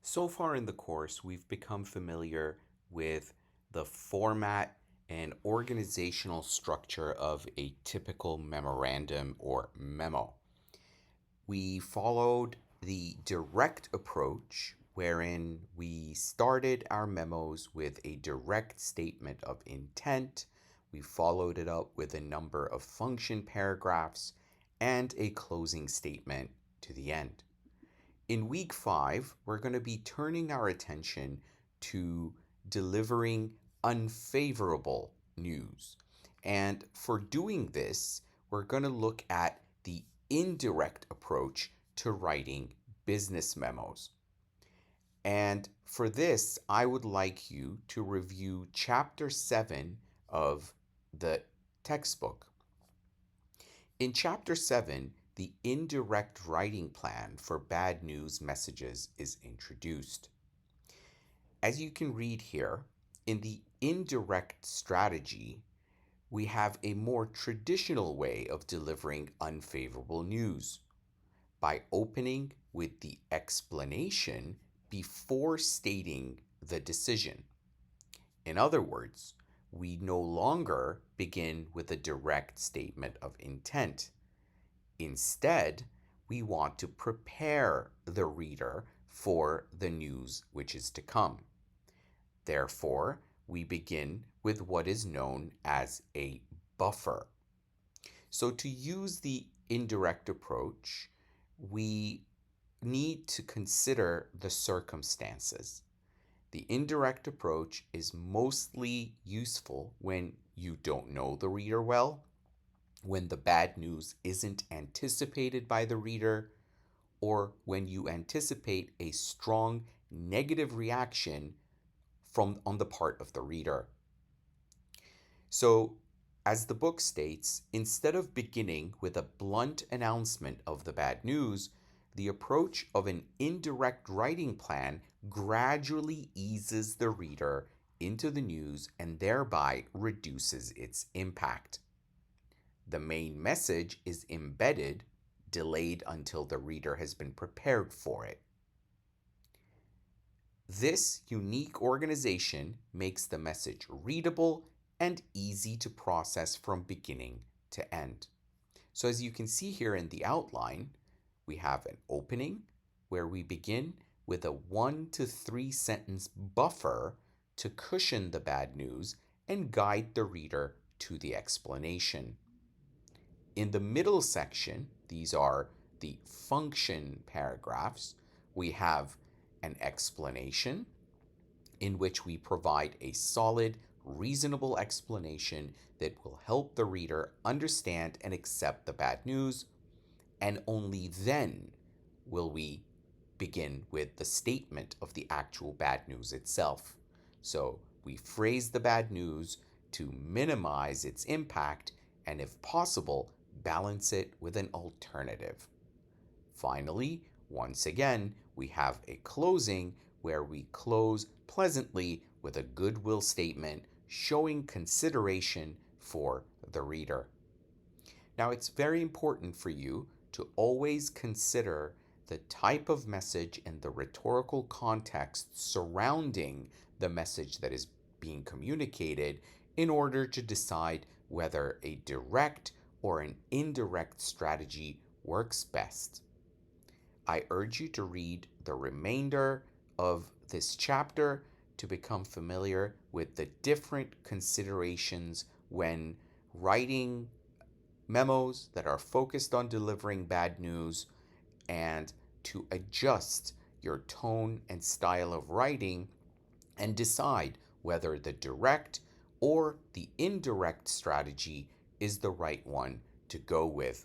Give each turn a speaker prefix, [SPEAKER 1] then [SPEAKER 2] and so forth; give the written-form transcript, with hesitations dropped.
[SPEAKER 1] So far in the course, we've become familiar with the format and organizational structure of a typical memorandum or memo. We followed the direct approach, wherein we started our memos with a direct statement of intent. We followed it up with a number of function paragraphs and a closing statement to the end. In week 5, we're going to be turning our attention to delivering unfavorable news. And for doing this, we're going to look at the indirect approach to writing business memos. And for this, I would like you to review Chapter 7 of the textbook. In Chapter 7, the indirect writing plan for bad news messages is introduced. As you can read here, in the indirect strategy, we have a more traditional way of delivering unfavorable news by opening with the explanation before stating the decision. In other words, we no longer begin with a direct statement of intent. Instead, we want to prepare the reader for the news which is to come. Therefore, we begin with what is known as a buffer. So, to use the indirect approach, we need to consider the circumstances. The indirect approach is mostly useful when you don't know the reader well, when the bad news isn't anticipated by the reader, or when you anticipate a strong negative reaction from on the part of the reader. So, as the book states, instead of beginning with a blunt announcement of the bad news, the approach of an indirect writing plan gradually eases the reader into the news and thereby reduces its impact. The main message is embedded, delayed until the reader has been prepared for it. This unique organization makes the message readable and easy to process from beginning to end. So, as you can see here in the outline, we have an opening where we begin with a 1 to 3 sentence buffer to cushion the bad news and guide the reader to the explanation. In the middle section, these are the function paragraphs, we have an explanation in which we provide a solid, reasonable explanation that will help the reader understand and accept the bad news, and only then will we begin with the statement of the actual bad news itself. So we phrase the bad news to minimize its impact and, if possible, balance it with an alternative. Finally, once again, we have a closing where we close pleasantly with a goodwill statement showing consideration for the reader. Now, it's very important for you to always consider the type of message and the rhetorical context surrounding the message that is being communicated in order to decide whether a direct or an indirect strategy works best. I urge you to read the remainder of this chapter to become familiar with the different considerations when writing memos that are focused on delivering bad news, and to adjust your tone and style of writing and decide whether the direct or the indirect strategy is the right one to go with